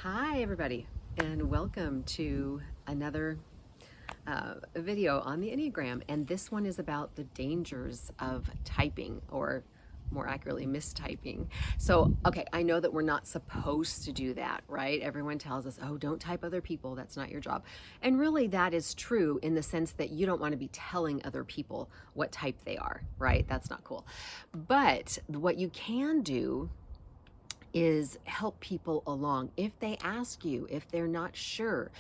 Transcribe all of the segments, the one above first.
Hi everybody, and welcome to another video on the Enneagram. And this one is about the dangers of typing, or more accurately, mistyping. So, okay, I know that we're not supposed to do that, right? Everyone tells us, oh, don't type other people, that's not your job. And really that is true in the sense that you don't want to be telling other people what type they are, right? That's not cool. But what you can do is help people along. If they ask you, if they're not sure,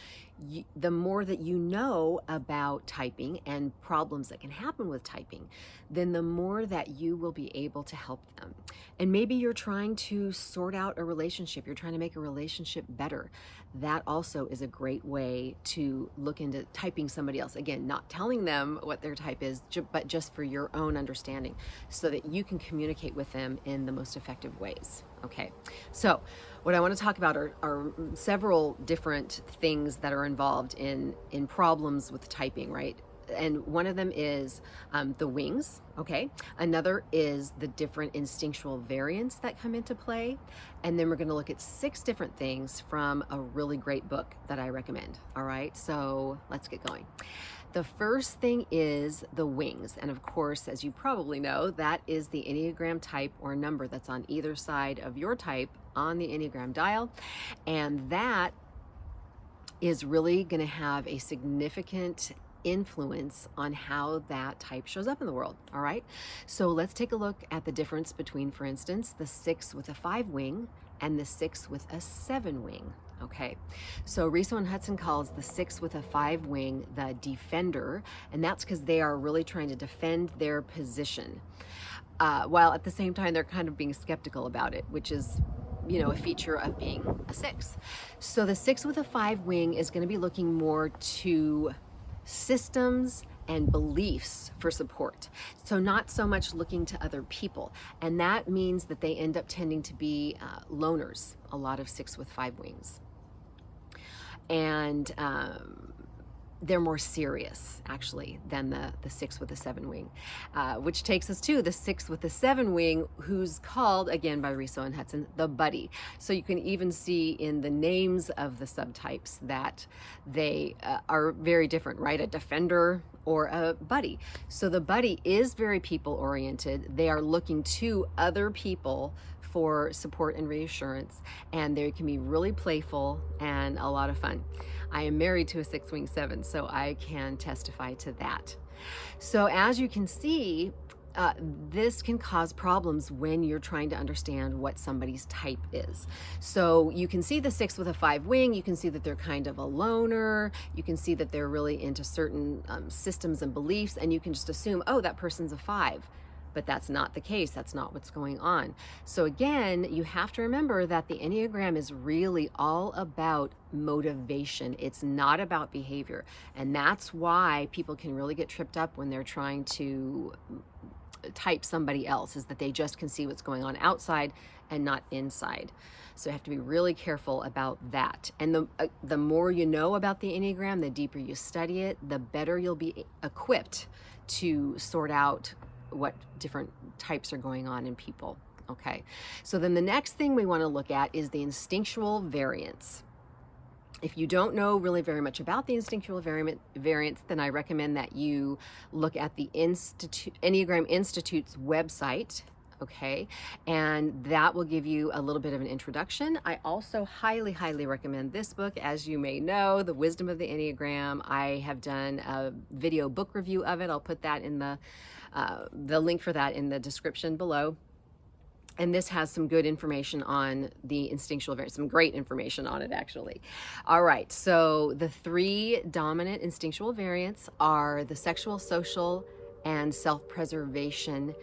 the more that you know about typing and problems that can happen with typing, then the more that you will be able to help them. And maybe you're trying to sort out a relationship, you're trying to make a relationship better. That also is a great way to look into typing somebody else. Again, not telling them what their type is, but just for your own understanding so that you can communicate with them in the most effective ways. Okay, so what I want to talk about are several different things that are involved in problems with typing, right? And one of them is the wings, okay? Another is the different instinctual variants that come into play. And then we're going to look at 6 different things from a really great book that I recommend, all right? So let's get going. The first thing is the wings. And of course, as you probably know, that is the Enneagram type or number that's on either side of your type on the Enneagram dial. And that is really going to have a significant influence on how that type shows up in the world. All right. So let's take a look at the difference between, for instance, the 6 with a 5 wing and the 6 with a 7 wing. Okay, so Riso and Hudson calls the 6 with a 5 wing the defender, and that's because they are really trying to defend their position, while at the same time they're kind of being skeptical about it, which is, you know, a feature of being a 6. So the 6 with a 5 wing is going to be looking more to systems and beliefs for support. So not so much looking to other people. And that means that they end up tending to be loners, a lot of 6 with 5 wings. And they're more serious, actually, than the 6 with the 7 wing, which takes us to the 6 with the 7 wing, who's called, again, by Riso and Hudson, the buddy. So you can even see in the names of the subtypes that they are very different, right? A defender or a buddy. So the buddy is very people-oriented. They are looking to other people for support and reassurance, and they can be really playful and a lot of fun. I am married to a 6 wing 7, so I can testify to that. So as you can see, this can cause problems when you're trying to understand what somebody's type is. So you can see the 6 with a 5 wing, you can see that they're kind of a loner, you can see that they're really into certain systems and beliefs, and you can just assume, oh, that person's a 5. But that's not the case. That's not what's going on. So again, you have to remember that the Enneagram is really all about motivation. It's not about behavior. And that's why people can really get tripped up when they're trying to type somebody else, is that they just can see what's going on outside and not inside. So you have to be really careful about that. And the more you know about the Enneagram, the deeper you study it, the better you'll be equipped to sort out what different types are going on in people. Okay, so then the next thing we want to look at is the instinctual variance. If you don't know really very much about the instinctual variance, then I recommend that you look at the Enneagram Institute's website. Okay, and that will give you a little bit of an introduction. I also highly recommend this book. As you may know, The Wisdom of the Enneagram. I have done a video book review of it. I'll put that in the link for that in the description below. And this has some good information on the instinctual variance, some great information on it, actually. All right, so the 3 dominant instinctual variants are the sexual, social, and self-preservation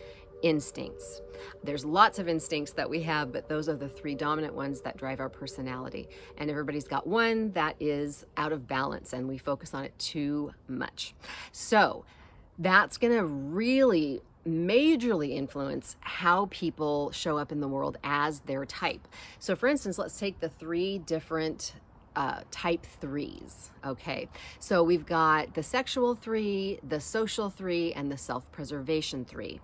instincts. There's lots of instincts that we have, but those are the 3 dominant ones that drive our personality. And everybody's got one that is out of balance, and we focus on it too much. So that's going to really majorly influence how people show up in the world as their type. So for instance, let's take the 3 different type 3s. Okay, so we've got the sexual 3, the social 3, and the self-preservation 3.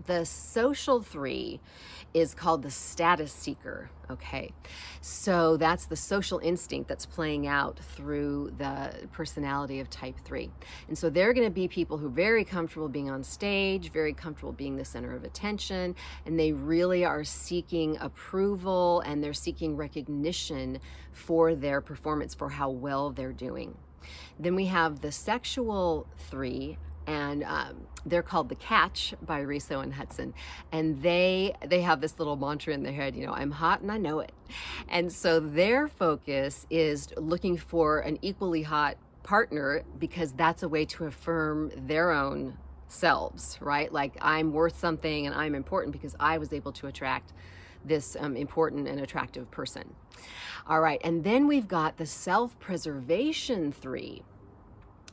The social 3 is called the status seeker. Okay, so that's the social instinct that's playing out through the personality of type 3. And so they're going to be people who are very comfortable being on stage, very comfortable being the center of attention, and they really are seeking approval and they're seeking recognition for their performance, for how well they're doing. Then we have the sexual 3, and they're called the Catch by Riso and Hudson, and they have this little mantra in their head, I'm hot and I know it. And so their focus is looking for an equally hot partner, because that's a way to affirm their own selves, right? Like, I'm worth something and I'm important because I was able to attract this important and attractive person. All right, and then we've got the self-preservation 3,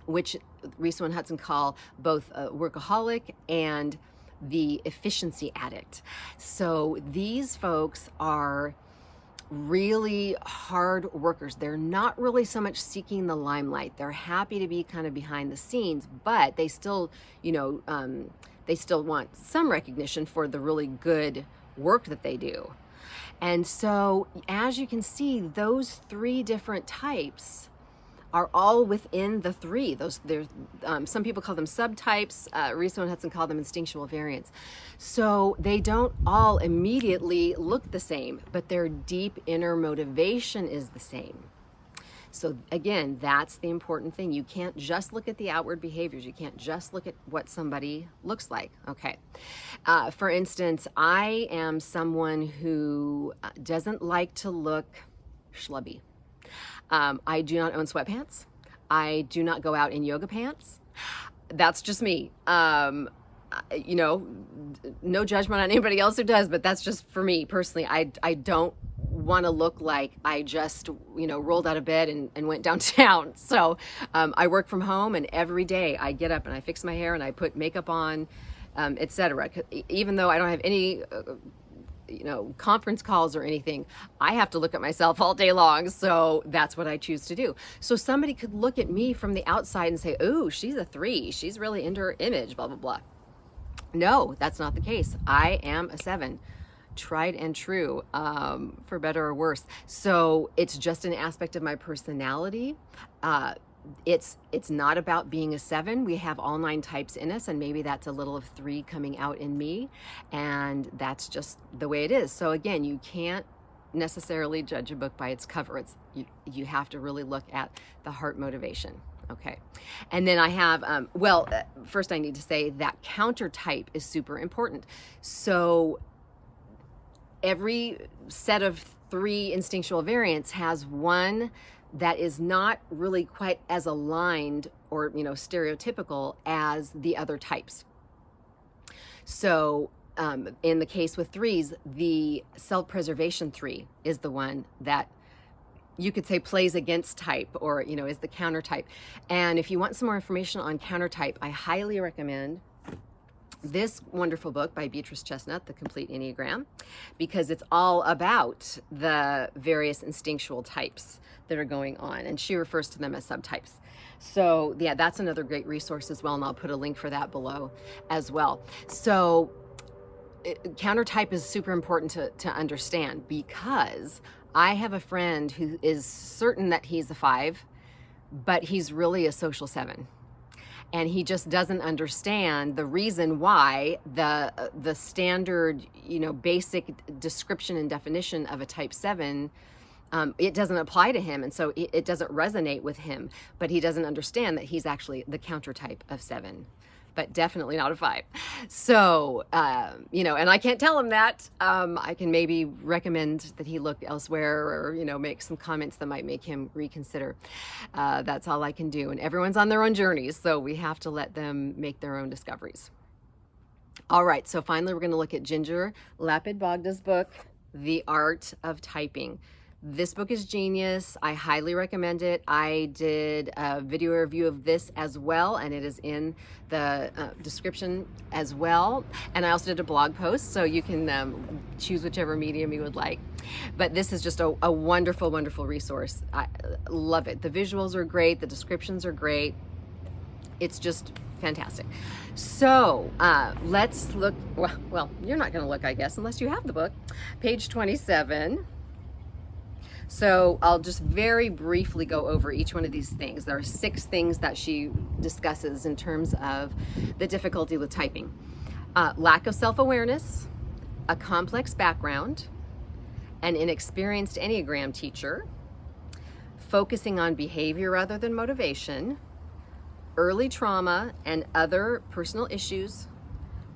which Riso and Hudson call both a workaholic and the efficiency addict. So these folks are really hard workers. They're not really so much seeking the limelight. They're happy to be kind of behind the scenes, but they still, they still want some recognition for the really good work that they do. And so, as you can see, those 3 different types are all within the 3. There's some people call them subtypes. Riso and Hudson call them instinctual variants. So they don't all immediately look the same, but their deep inner motivation is the same. So again, that's the important thing. You can't just look at the outward behaviors. You can't just look at what somebody looks like. Okay. For instance, I am someone who doesn't like to look schlubby. I do not own sweatpants. I do not go out in yoga pants. That's just me. No judgment on anybody else who does, but that's just for me personally. I don't want to look like I just, rolled out of bed and went downtown. So I work from home, and every day I get up and I fix my hair and I put makeup on, etc. Even though I don't have any conference calls or anything, I have to look at myself all day long. So that's what I choose to do. So somebody could look at me from the outside and say, oh, she's a 3. She's really into her image, blah, blah, blah. No, that's not the case. I am a 7, tried and true, for better or worse. So it's just an aspect of my personality. It's not about being a 7. We have all 9 types in us, and maybe that's a little of 3 coming out in me, and that's just the way it is. So again, you can't necessarily judge a book by its cover. You have to really look at the heart motivation. Okay. And then I have, first I need to say that counter type is super important. So every set of 3 instinctual variants has one that is not really quite as aligned or, stereotypical as the other types. So in the case with 3s, the self-preservation 3 is the one that you could say plays against type, or, is the counter type. And if you want some more information on counter type, I highly recommend this wonderful book by Beatrice Chestnut, The Complete Enneagram, because it's all about the various instinctual types that are going on, and she refers to them as subtypes. So yeah, that's another great resource as well, and I'll put a link for that below as well. So counter type is super important to understand, because I have a friend who is certain that he's a 5, but he's really a social 7. And he just doesn't understand the reason why the standard, basic description and definition of a type 7, it doesn't apply to him. And so it doesn't resonate with him, but he doesn't understand that he's actually the counter type of 7, but definitely not a 5. So, and I can't tell him that. I can maybe recommend that he look elsewhere, or, make some comments that might make him reconsider. That's all I can do. And everyone's on their own journeys, so we have to let them make their own discoveries. All right, so finally we're going to look at Ginger Lapid Bogda's book, The Art of Typing. This book is genius. I highly recommend it. I did a video review of this as well, and it is in the description as well. And I also did a blog post, so you can choose whichever medium you would like. But this is just a wonderful, wonderful resource. I love it. The visuals are great. The descriptions are great. It's just fantastic. So let's look. Well, you're not going to look, I guess, unless you have the book. Page 27. So I'll just very briefly go over each one of these things. There are 6 things that she discusses in terms of the difficulty with typing. Lack of self-awareness, a complex background, an inexperienced Enneagram teacher, focusing on behavior rather than motivation, early trauma and other personal issues,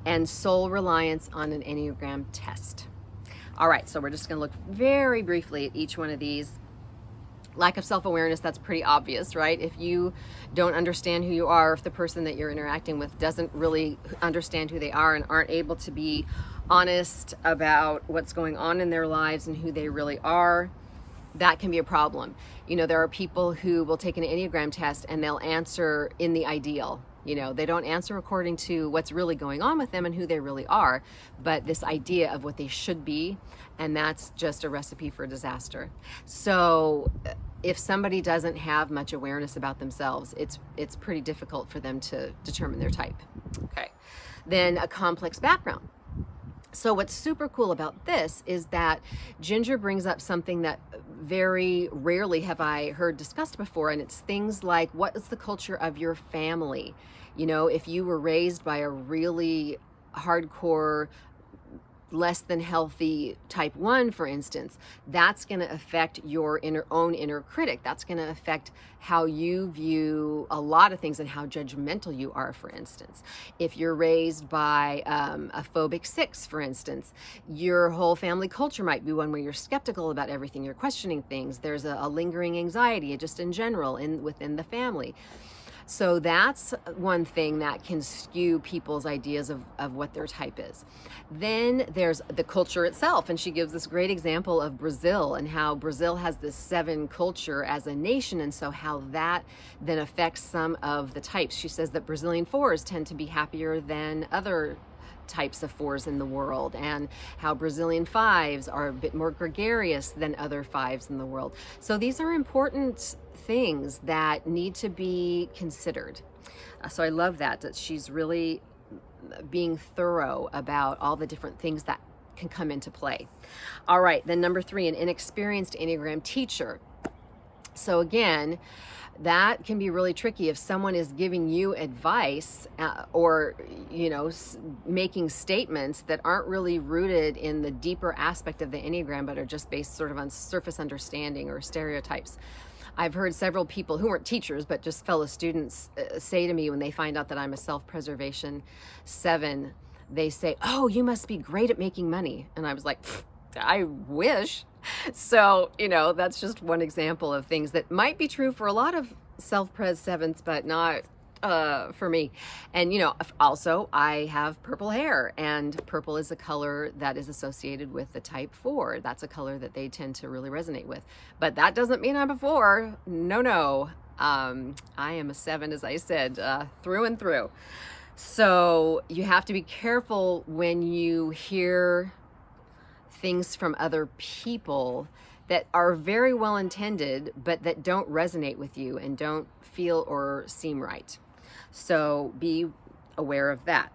and sole reliance on an Enneagram test. All right, so we're just going to look very briefly at each one of these. Lack of self-awareness, that's pretty obvious, right? If you don't understand who you are, if the person that you're interacting with doesn't really understand who they are and aren't able to be honest about what's going on in their lives and who they really are, that can be a problem. You know, there are people who will take an Enneagram test and they'll answer in the ideal. You know, they don't answer according to what's really going on with them and who they really are, but this idea of what they should be, and that's just a recipe for disaster. So if somebody doesn't have much awareness about themselves, it's pretty difficult for them to determine their type. Okay. Then a complex background. So what's super cool about this is that Ginger brings up something that very rarely have I heard discussed before, and it's things like, what is the culture of your family? You know, if you were raised by a really hardcore, less than healthy type 1, for instance, that's going to affect your own inner critic. That's going to affect how you view a lot of things and how judgmental you are, for instance. If you're raised by a phobic 6, for instance, your whole family culture might be one where you're skeptical about everything. You're questioning things. There's a lingering anxiety just in general within the family. So that's one thing that can skew people's ideas of what their type is. Then there's the culture itself, and she gives this great example of Brazil and how Brazil has this 7 culture as a nation, and so how that then affects some of the types. She says that Brazilian 4s tend to be happier than other types of 4s in the world, and how Brazilian 5s are a bit more gregarious than other 5s in the world. So these are important things that need to be considered. So I love that she's really being thorough about all the different things that can come into play. All right, then number 3, an inexperienced Enneagram teacher. So again, that can be really tricky if someone is giving you advice or, you know, making statements that aren't really rooted in the deeper aspect of the Enneagram, but are just based sort of on surface understanding or stereotypes. I've heard several people who weren't teachers, but just fellow students say to me when they find out that I'm a self-preservation 7, they say, "Oh, you must be great at making money." And I was like, I wish. So, you know, that's just one example of things that might be true for a lot of self-pres 7s, but not for me. And, you know, also I have purple hair, and purple is a color that is associated with the type 4. That's a color that they tend to really resonate with. But that doesn't mean I'm a 4. No. I am a 7, as I said, through and through. So you have to be careful when you hear things from other people that are very well intended, but that don't resonate with you and don't feel or seem right. So be aware of that.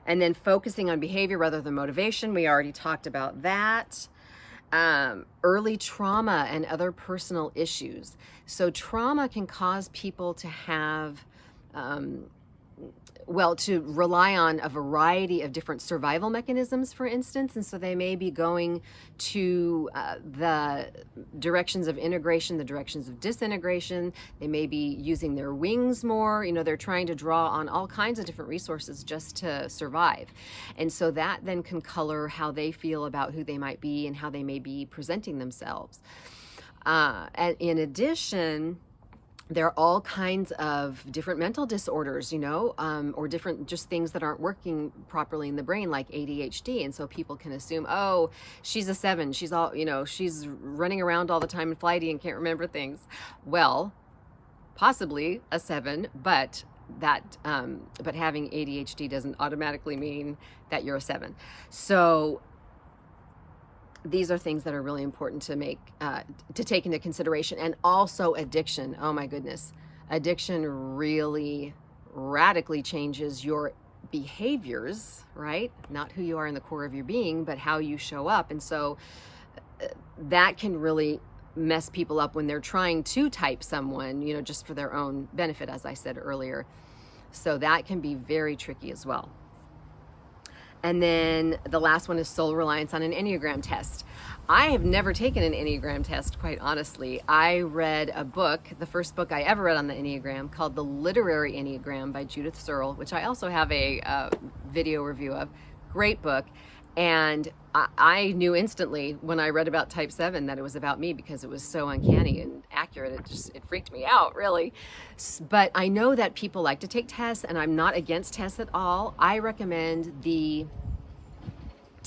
And then focusing on behavior rather than motivation. We already talked about that. Early trauma and other personal issues. So trauma can cause people to have to rely on a variety of different survival mechanisms, for instance. And so they may be going to the directions of integration, the directions of disintegration. They may be using their wings more. You know, they're trying to draw on all kinds of different resources just to survive. And so that then can color how they feel about who they might be and how they may be presenting themselves. And in addition, there are all kinds of different mental disorders, you know, or different just things that aren't working properly in the brain, like ADHD. And so people can assume, oh, she's a 7. She's all, you know, she's running around all the time and flighty and can't remember things. Well, possibly a 7, but having ADHD doesn't automatically mean that you're a 7. So these are things that are really important to take into consideration. And also addiction. Oh my goodness. Addiction really radically changes your behaviors, right? Not who you are in the core of your being, but how you show up. And so that can really mess people up when they're trying to type someone, just for their own benefit, as I said earlier. So that can be very tricky as well. And then the last one is sole reliance on an Enneagram test. I have never taken an Enneagram test, quite honestly. I read a book, the first book I ever read on the Enneagram, called The Literary Enneagram by Judith Searle, which I also have a video review of. Great book. And I knew instantly when I read about type 7 that it was about me, because it was so uncanny and accurate. It freaked me out, really. But I know that people like to take tests, and I'm not against tests at all. I recommend the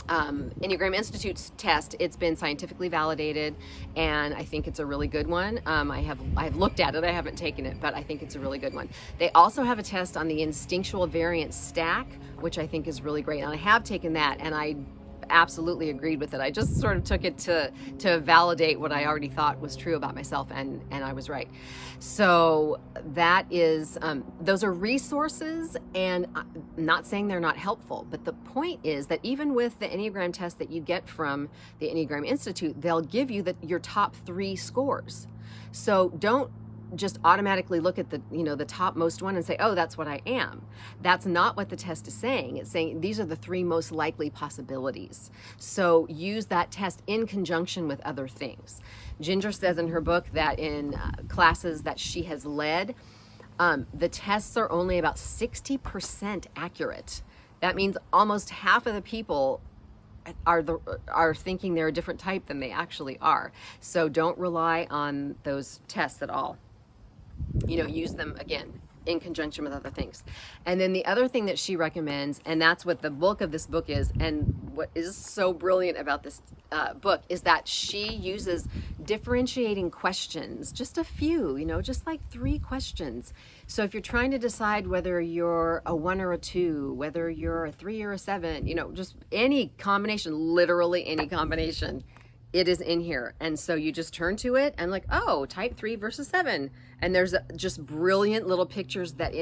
Enneagram Institute's test. It's been scientifically validated, and I think it's a really good one. I have looked at it. I haven't taken it, but I think it's a really good one. They also have a test on the instinctual variance stack, which I think is really great. And I have taken that, and I absolutely agreed with it. I just sort of took it to validate what I already thought was true about myself, and I was right. So that is, those are resources, and I'm not saying they're not helpful, but the point is that even with the Enneagram test that you get from the Enneagram Institute, they'll give you your top 3 scores. So don't just automatically look at the topmost one and say, oh, that's what I am. That's not what the test is saying. It's saying these are the 3 most likely possibilities. So use that test in conjunction with other things. Ginger says in her book that in classes that she has led, the tests are only about 60% accurate. That means almost half of the people are thinking they're a different type than they actually are. So don't rely on those tests at all. Use them, again, in conjunction with other things. And then the other thing that she recommends, and that's what the bulk of this book is, and what is so brilliant about this book, is that she uses differentiating questions, just a few, just like 3 questions. So if you're trying to decide whether you're a 1 or a 2, whether you're a 3 or a 7, just any combination, literally any combination, it is in here. And so you just turn to it and like, oh, type 3 versus 7. And there's just brilliant little pictures that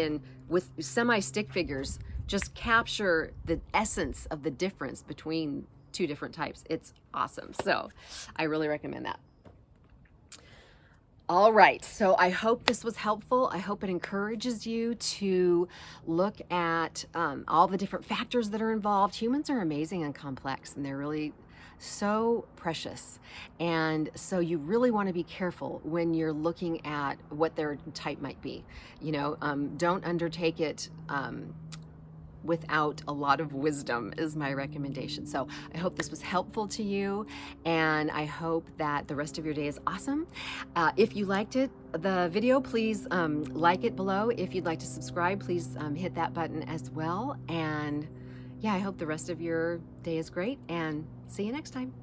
with semi-stick figures just capture the essence of the difference between 2 different types. It's awesome. So I really recommend that. All right, so I hope this was helpful. I hope it encourages you to look at all the different factors that are involved. Humans are amazing and complex, and they're really so precious. And so you really want to be careful when you're looking at what their type might be. Don't undertake it without a lot of wisdom is my recommendation. So I hope this was helpful to you, and I hope that the rest of your day is awesome. If you liked the video, please like it below. If you'd like to subscribe, please hit that button as well. And yeah, I hope the rest of your day is great, and see you next time.